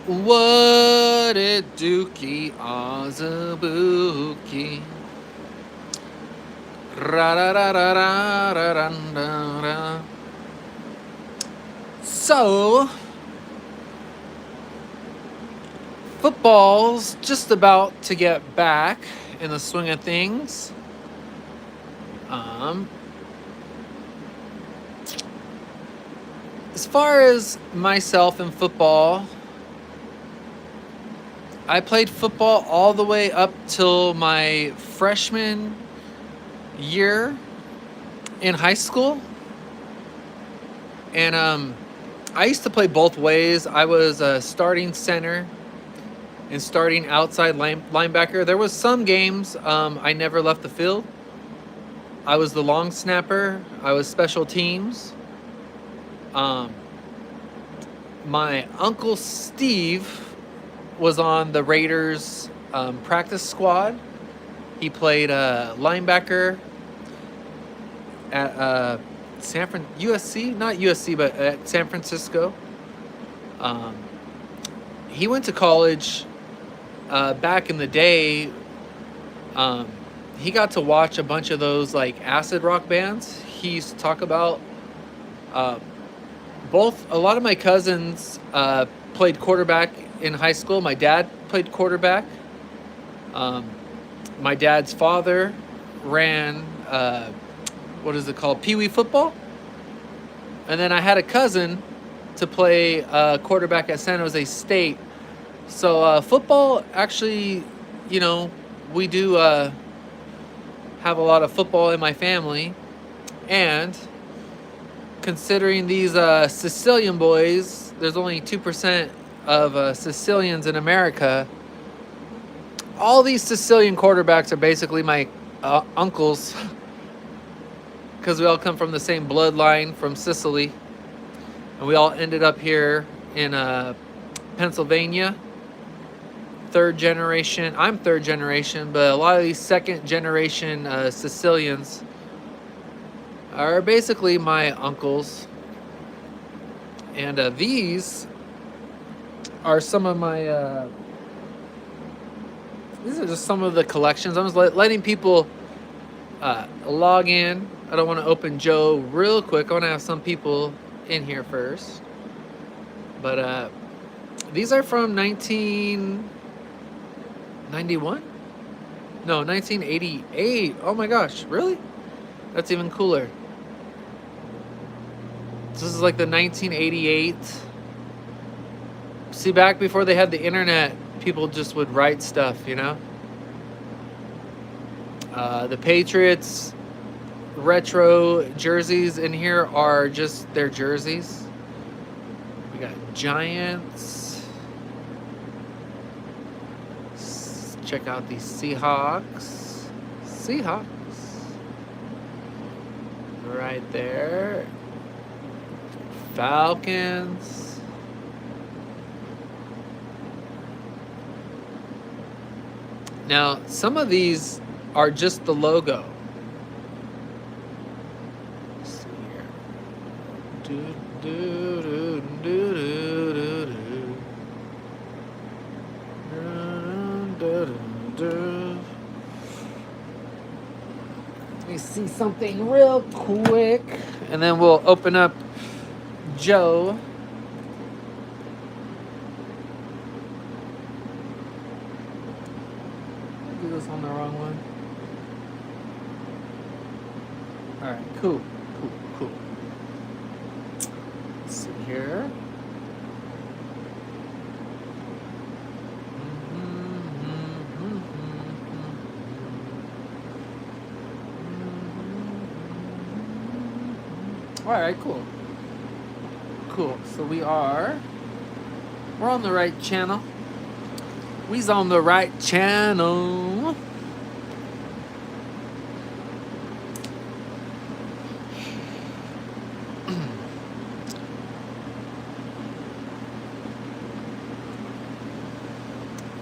What it dookie Azabuki. Ra ra ra ra ra ra ra ra ra. So, football's just about to get back in the swing of things. Um, as far as myself in football, I played football all the way up till my freshman year in high school. And I used to play both ways. I was a starting center and starting outside linebacker. There was some games I never left the field. I was the long snapper. I was special teams. Um, my uncle Steve was on the Raiders practice squad. He played linebacker at USC, not USC, but at San Francisco. Um, he went to college back in the day. He got to watch a bunch of those like acid rock bands. He used to talk about both. A lot of my cousins played quarterback in high school. My dad played quarterback. My dad's father ran what is it called, Pee Wee football, and then I had a cousin to play quarterback at San Jose State. So football, actually, you know, we do have a lot of football in my family, and considering these Sicilian boys, there's only 2% of Sicilians in America. All these Sicilian quarterbacks are basically my uncles, because we all come from the same bloodline from Sicily, and we all ended up here in Pennsylvania. Third generation. I'm third generation, but a lot of these second generation Sicilians are basically my uncles. And these are some of my. These are just some of the collections. I'm just letting people log in. I don't want to open Joe real quick. I want to have some people in here first. But these are from 1991? No, 1988. Oh my gosh, really? That's even cooler. This is like the 1988. See, back before they had the internet, people just would write stuff, you know? The Patriots retro jerseys in here are just their jerseys. We got Giants. Check out these Seahawks. Right there. Falcons. Now, some of these are just the logo. Let's see here. Do, do, do, do, do, do, do. Do. Let me see something real quick, and then we'll open up Joe. Do this on the wrong one. All right, cool. Let's see here. All right, cool. So we're on the right channel. We's on the right channel.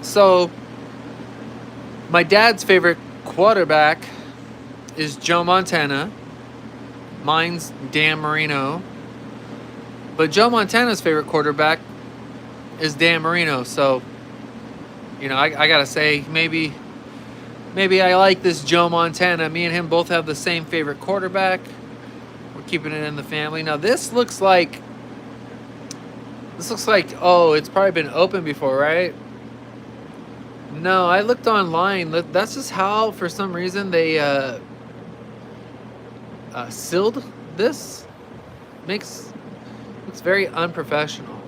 So, my dad's favorite quarterback is Joe Montana. Mine's Dan Marino. But Joe Montana's favorite quarterback is Dan Marino. So, you know, I gotta say, maybe I like this Joe Montana. Me and him both have the same favorite quarterback. We're keeping it in the family. Now this looks like, oh, it's probably been open before, right? No, I looked online. That's just how, for some reason, they sealed this. Looks very unprofessional.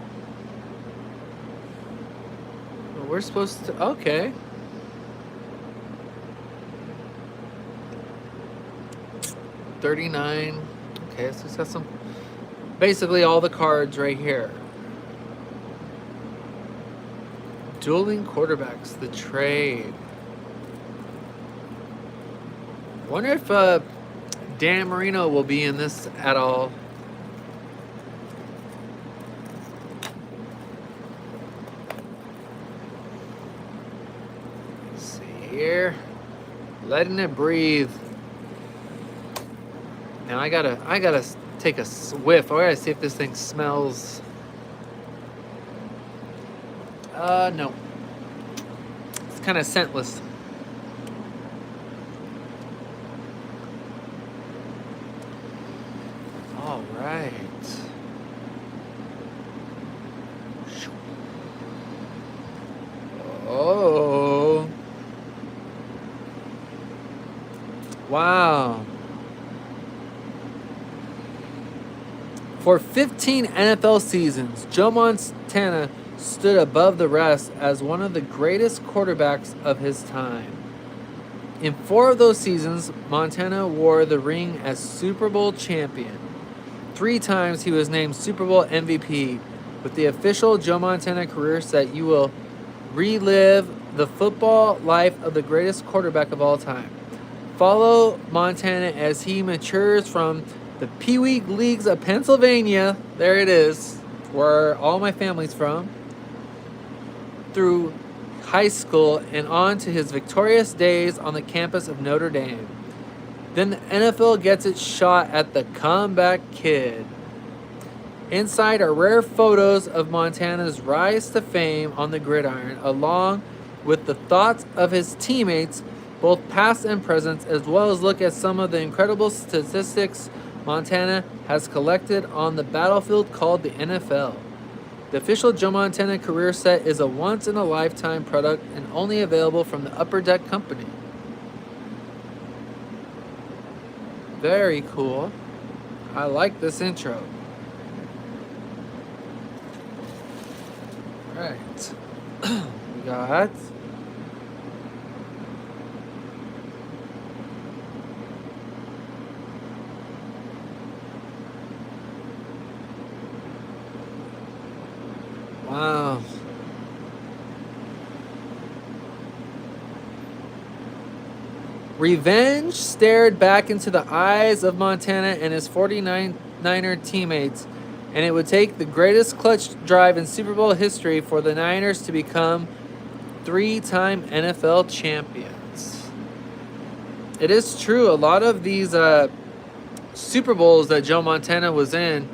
Well, we're supposed to, okay. $39. Okay, so it's got some, basically all the cards right here. Dueling quarterbacks, the trade. Wonder if Dan Marino will be in this at all. Let's see here. Letting it breathe. Now I gotta take a whiff. I gotta see if this thing smells. No. It's kind of scentless. All right. Oh. Wow. For 15 NFL seasons, Joe Montana stood above the rest as one of the greatest quarterbacks of his time. In 4 of those seasons, Montana wore the ring as Super Bowl champion. 3 times he was named Super Bowl MVP. With the official Joe Montana career set, you will relive the football life of the greatest quarterback of all time. Follow Montana as he matures from the Pee Wee Leagues of Pennsylvania, there it is, where all my family's from, through high school and on to his victorious days on the campus of Notre Dame. Then the NFL gets its shot at the comeback kid. Inside are rare photos of Montana's rise to fame on the gridiron, along with the thoughts of his teammates, both past and present, as well as look at some of the incredible statistics Montana has collected on the battlefield called the NFL. The official Joe Montana career set is a once-in-a-lifetime product and only available from the Upper Deck Company. Very cool. I like this intro. All right. We got... Wow. Revenge stared back into the eyes of Montana and his 49er teammates, and it would take the greatest clutch drive in Super Bowl history for the Niners to become 3-time NFL champions. It is true, a lot of these Super Bowls that Joe Montana was in,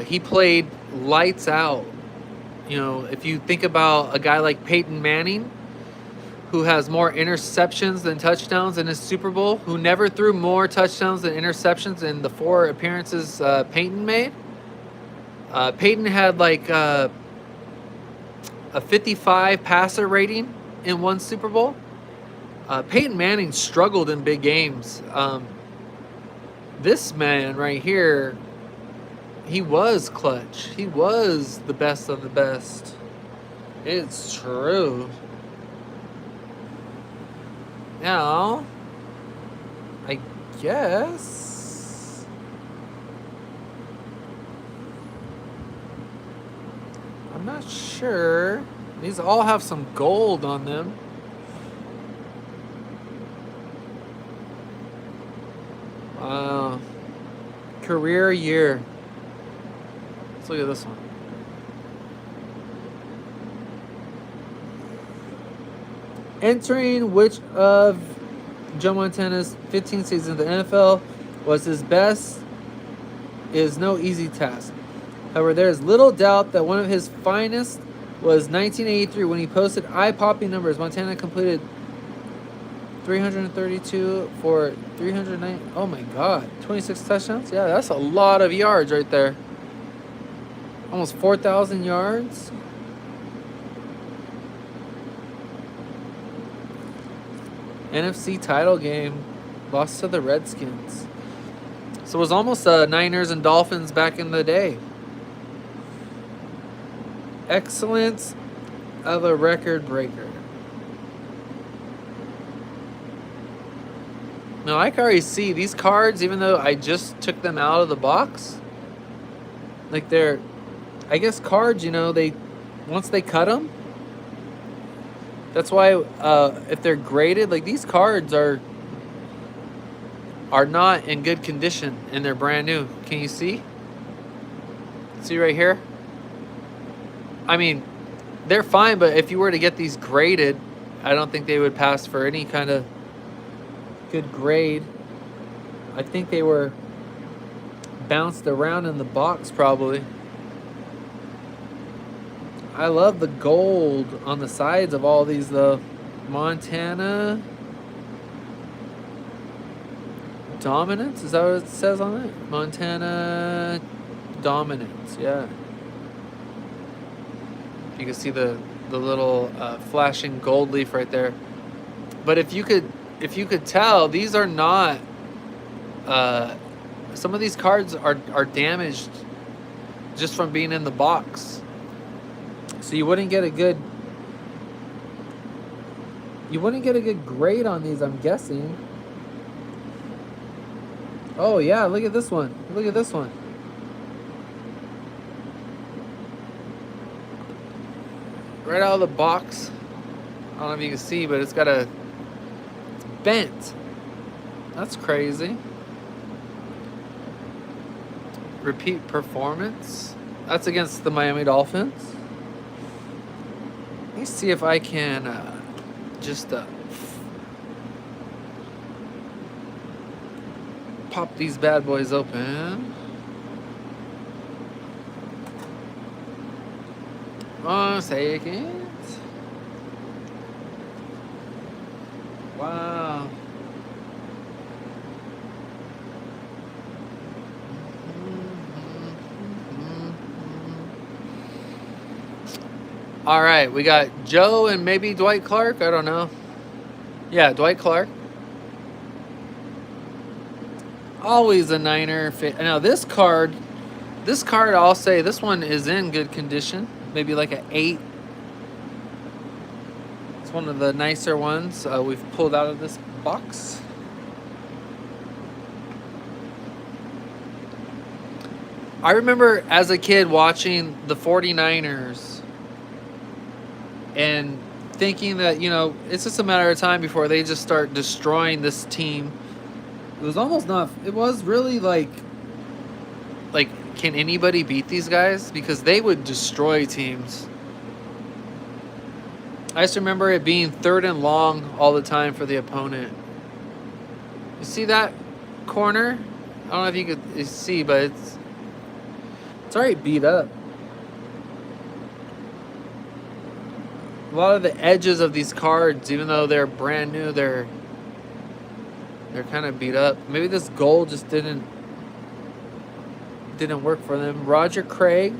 he played lights out. You know, if you think about a guy like Peyton Manning, who has more interceptions than touchdowns in his Super Bowl, who never threw more touchdowns than interceptions in the 4 appearances Peyton made. Peyton had like a 55 passer rating in 1 Super Bowl. Peyton Manning struggled in big games. This man right here, he was clutch. He was the best of the best. It's true. Now, I guess I'm not sure. These all have some gold on them. Career year. Let's look at this one. Entering which of Joe Montana's 15 seasons of the NFL was his best is no easy task. However, there is little doubt that one of his finest was 1983 when he posted eye-popping numbers. Montana completed 332 for 309. Oh my God, 26 touchdowns. Yeah, that's a lot of yards right there. Almost 4,000 yards. NFC title game, lost to the Redskins. So it was almost Niners and Dolphins back in the day. Excellence of a record breaker. Now I can already see these cards, even though I just took them out of the box. Like they're, I guess cards, you know, they, once they cut them, that's why if they're graded, like these cards are not in good condition and they're brand new. Can you see? See right here? I mean, they're fine, but if you were to get these graded, I don't think they would pass for any kind of good grade. I think they were bounced around in the box probably. I love the gold on the sides of all these though. Montana Dominance? Is that what it says on it? Montana Dominance, yeah. You can see the little flashing gold leaf right there. But if you could tell, these are not. Some of these cards are damaged just from being in the box. So you wouldn't get a good. You wouldn't get a good grade on these, I'm guessing. Oh yeah, look at this one. Look at this one. Right out of the box. I don't know if you can see, but it's bent. That's crazy. Repeat performance. That's against the Miami Dolphins. Let me see if I can just pop these bad boys open. 1 second. Wow. All right, we got Joe and maybe Dwight Clark. I don't know. Yeah, Dwight Clark. Always a Niner. Now this card, I'll say this one is in good condition. Maybe like an 8. It's one of the nicer ones we've pulled out of this box. I remember as a kid watching the 49ers and thinking that, you know, it's just a matter of time before they just start destroying this team. It was almost not, it was really like, can anybody beat these guys? Because they would destroy teams. I just remember it being 3rd and long all the time for the opponent. You see that corner? I don't know if you could see, but it's already beat up. A lot of the edges of these cards, even though they're brand new, they're kind of beat up. Maybe this gold just didn't work for them. Roger Craig.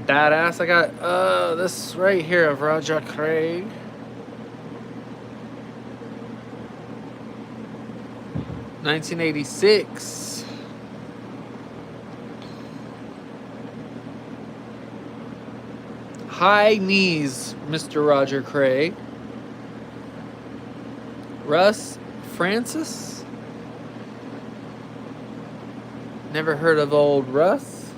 Badass. I got this right here of Roger Craig. $1986. High knees, Mr. Roger Craig. Russ Francis. Never heard of old Russ.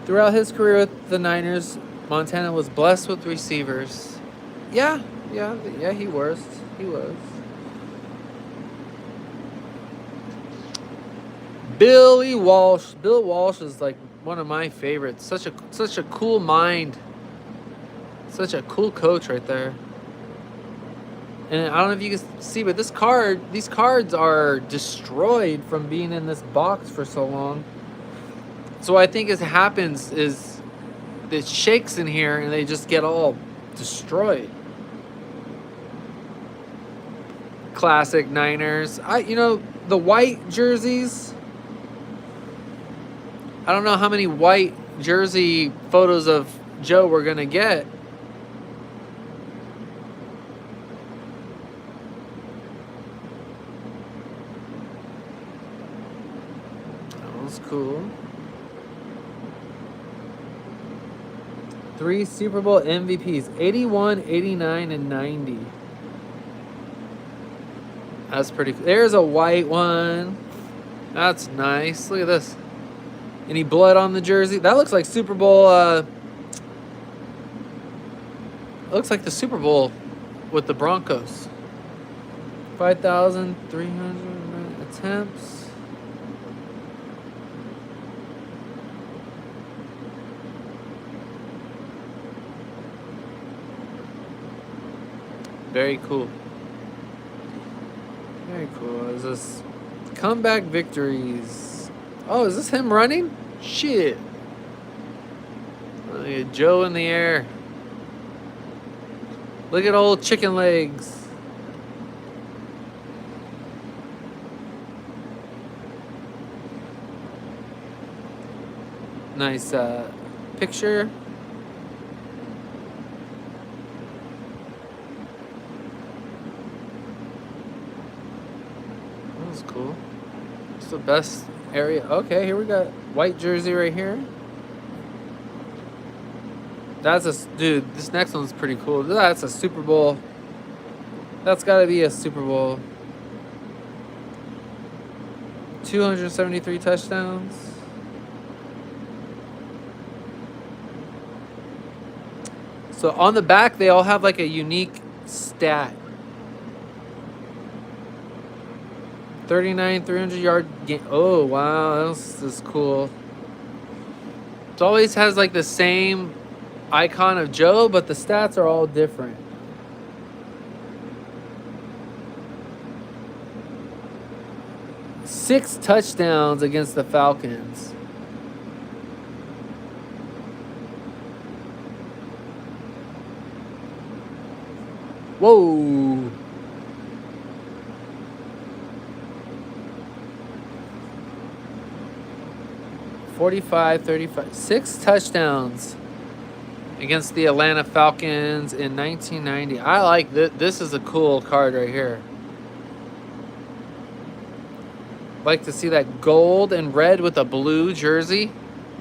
Throughout his career with the Niners, Montana was blessed with receivers. Yeah, he was. Billy Walsh. Bill Walsh is like one of my favorites. Such a cool mind. Such a cool coach right there. And I don't know if you can see, but these cards are destroyed from being in this box for so long. So what I think happens is it shakes in here and they just get all destroyed. Classic Niners. The white jerseys. I don't know how many white jersey photos of Joe we're gonna get. That was cool. 3 Super Bowl MVPs, 81, 89, and 90. That's pretty cool. There's a white one. That's nice. Look at this. Any blood on the jersey? That looks like Super Bowl. Looks like the Super Bowl with the Broncos. 5,300 attempts. Very cool. Very cool. Is this comeback victories? Oh, is this him running? Shit. Look at Joe in the air. Look at old chicken legs. Nice picture. That was cool. It's the best area. Okay, here we got white jersey right here. Dude, this next one's pretty cool. That's a Super Bowl. That's got to be a Super Bowl. 273 touchdowns. So on the back, they all have like a unique stat. 39, 300-yard game. Oh, wow. This is cool. It always has like the same icon of Joe, but the stats are all different. Six touchdowns against the Falcons. Whoa. .45, 35. 6 touchdowns against the Atlanta Falcons in 1990. I like this. This is a cool card right here. Like to see that gold and red with a blue jersey.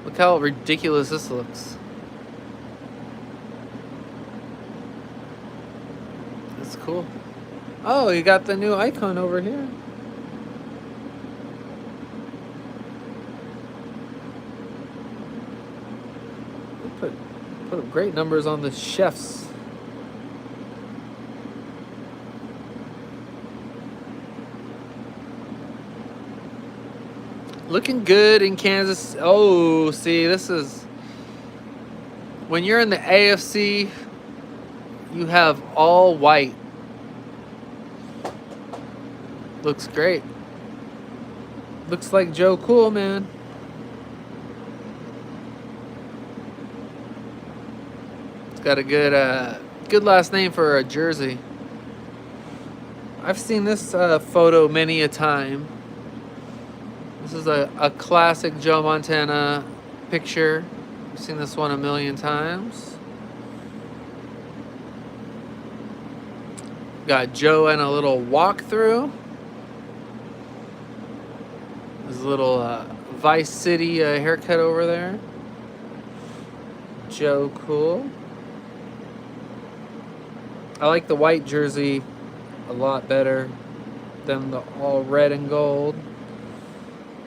Look how ridiculous this looks. That's cool. Oh, you got the new icon over here. Put up great numbers on the chefs. Looking good in Kansas. Oh, see, this is when you're in the AFC, you have all white. Looks great. Looks like Joe Cool, man. It's got a good last name for a jersey. I've seen this photo many a time. This is a classic Joe Montana picture. I've seen this one a million times. Got Joe and a little walkthrough. His little Vice City haircut over there. Joe Cool. I like the white jersey a lot better than the all red and gold.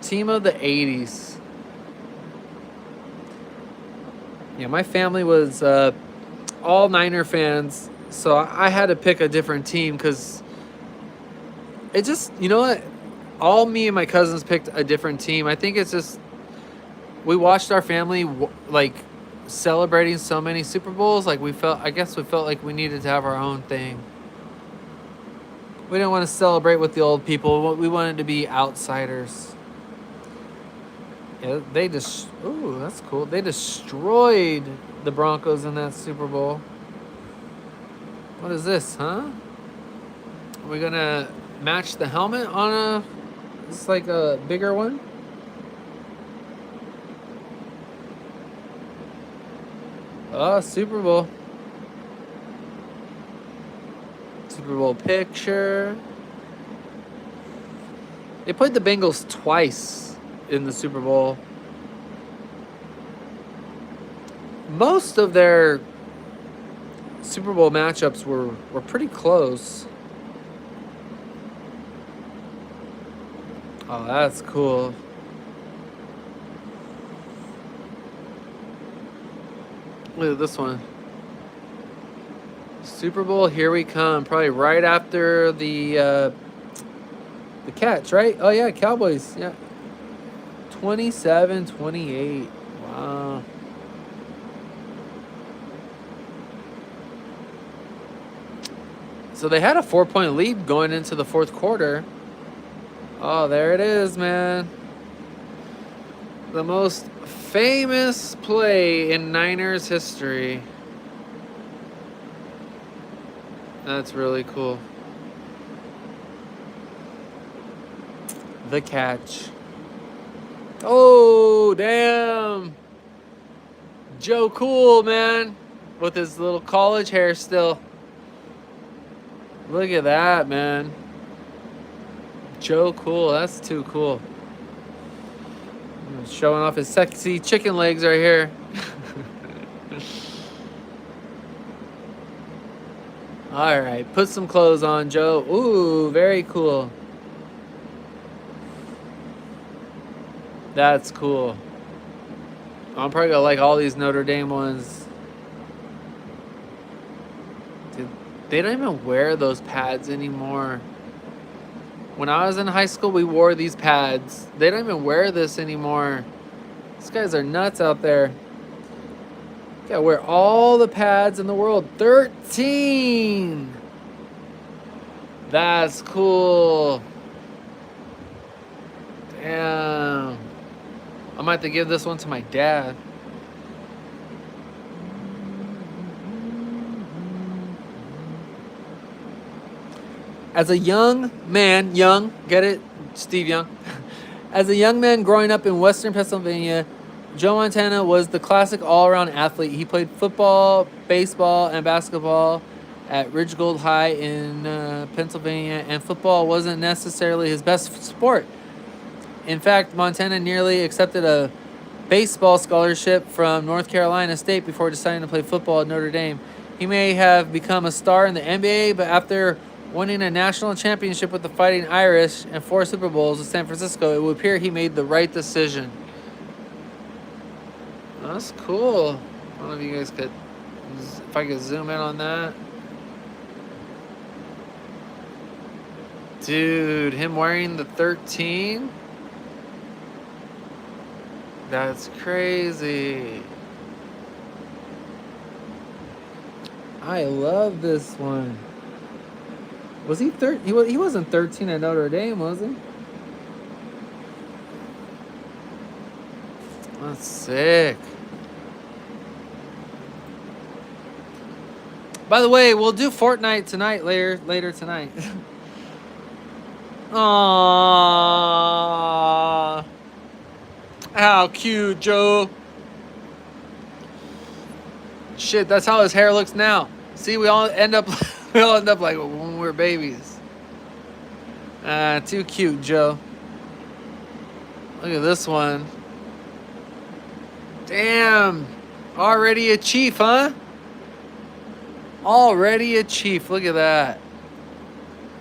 Team of the 80s. Yeah, my family was all Niner fans, so I had to pick a different team because it just, you know what? All me and my cousins picked a different team. I think it's just, we watched our family like celebrating so many Super Bowls. Like we felt like we needed to have our own thing. We didn't want to celebrate with the old people. We wanted to be outsiders. Yeah, they just. Ooh, that's cool. They destroyed the Broncos in that Super Bowl. What is this, huh? Are we gonna match the helmet on a? It's like a bigger one. Oh, Super Bowl. Super Bowl picture. They played the Bengals twice in the Super Bowl. Most of their Super Bowl matchups were pretty close. Oh, that's cool. Look at this one. Super Bowl, here we come. Probably right after the catch, right? Oh, yeah, Cowboys. Yeah. 27-28. Wow. So they had a 4-point lead going into the fourth quarter. Oh, there it is, man. The most famous play in Niners history. That's really cool. The catch. Oh, damn. Joe Cool, man. With his little college hair still. Look at that, man. Joe Cool. That's too cool. Showing off his sexy chicken legs right here. All right, put some clothes on, Joe. Ooh, very cool. That's cool. I'm probably gonna like all these Notre Dame ones. Dude, they don't even wear those pads anymore. When I was in high school, we wore these pads. They don't even wear this anymore. These guys are nuts out there. You gotta wear all the pads in the world. 13. That's cool. Damn. I might have to give this one to my dad. As a young man, get it? Steve Young. As a young man growing up in Western Pennsylvania, Joe Montana was the classic all-around athlete. He played football, baseball, and basketball at Ridgegold High in Pennsylvania, and football wasn't necessarily his best sport. In fact, Montana nearly accepted a baseball scholarship from North Carolina State before deciding to play football at Notre Dame. He may have become a star in the NBA, but after winning a national championship with the Fighting Irish and 4 Super Bowls with San Francisco, it would appear he made the right decision. That's cool. I don't know if you guys could, if I could zoom in on that. Dude, him wearing the 13? That's crazy. I love this one. Was he 13? He wasn't 13 at Notre Dame, was he? That's sick. By the way, we'll do Fortnite tonight, later tonight. Aww. How cute, Joe. Shit, that's how his hair looks now. See, we all end up like when we're babies. Too cute, Joe. Look at this one. Damn. Already a chief, huh? Already a chief. Look at that.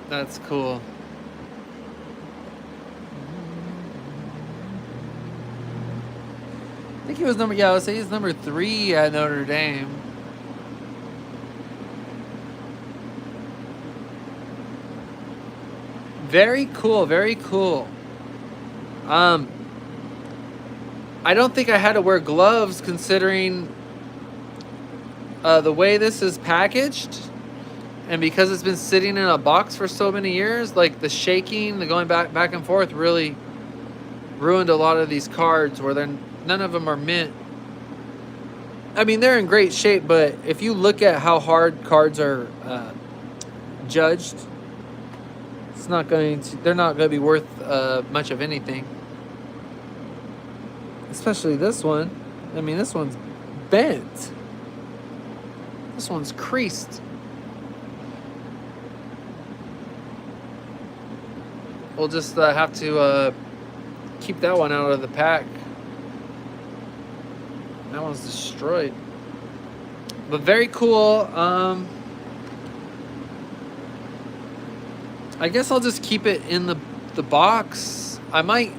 That's cool. I think he was I would say he's number 3 at Notre Dame. Very cool, very cool. I don't think I had to wear gloves considering the way this is packaged, and because it's been sitting in a box for so many years, like the shaking, the going back and forth really ruined a lot of these cards where none of them are mint. I mean, they're in great shape, but if you look at how hard cards are judged, they're not going to be worth much of anything. Especially this one. I mean, this one's bent. This one's creased. We'll just have to keep that one out of the pack. That one's destroyed. But very cool. I guess I'll just keep it in the box. I might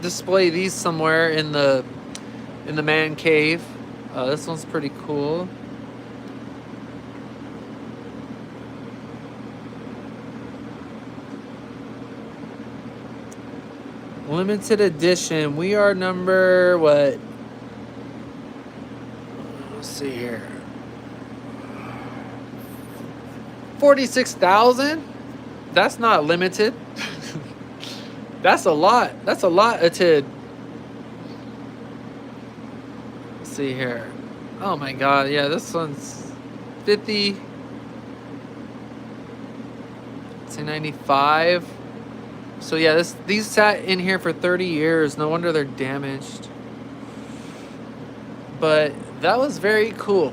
display these somewhere in the man cave. This one's pretty cool. Limited edition. We are number what? Let's see here. 46,000? That's not limited. That's a lot. That's a lot of tid. Let's see here. Oh my god, yeah, this one's 50. It's a 95. So yeah, these sat in here for 30 years. No wonder they're damaged. But that was very cool.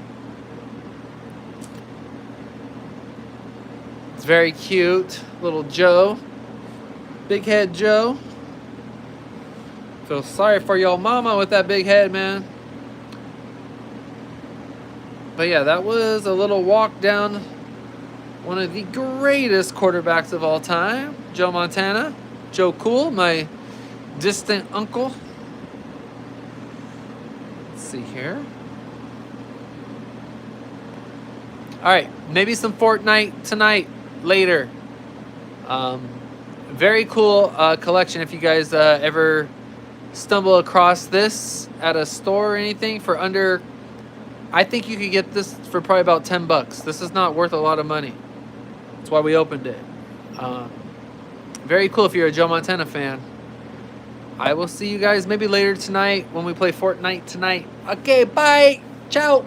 It's very cute. Little Joe. Big head Joe. Feel sorry for your mama with that big head, man. But yeah, that was a little walk down one of the greatest quarterbacks of all time, Joe Montana. Joe Cool, my distant uncle. Let's see here. All right, maybe some Fortnite tonight, later. Very cool collection. If you guys ever stumble across this at a store or anything for under, I think you could get this for probably about $10. This is not worth a lot of money. That's why we opened it. Very cool if you're a Joe Montana fan. I will see you guys maybe later tonight when we play Fortnite tonight. Okay, bye. Ciao.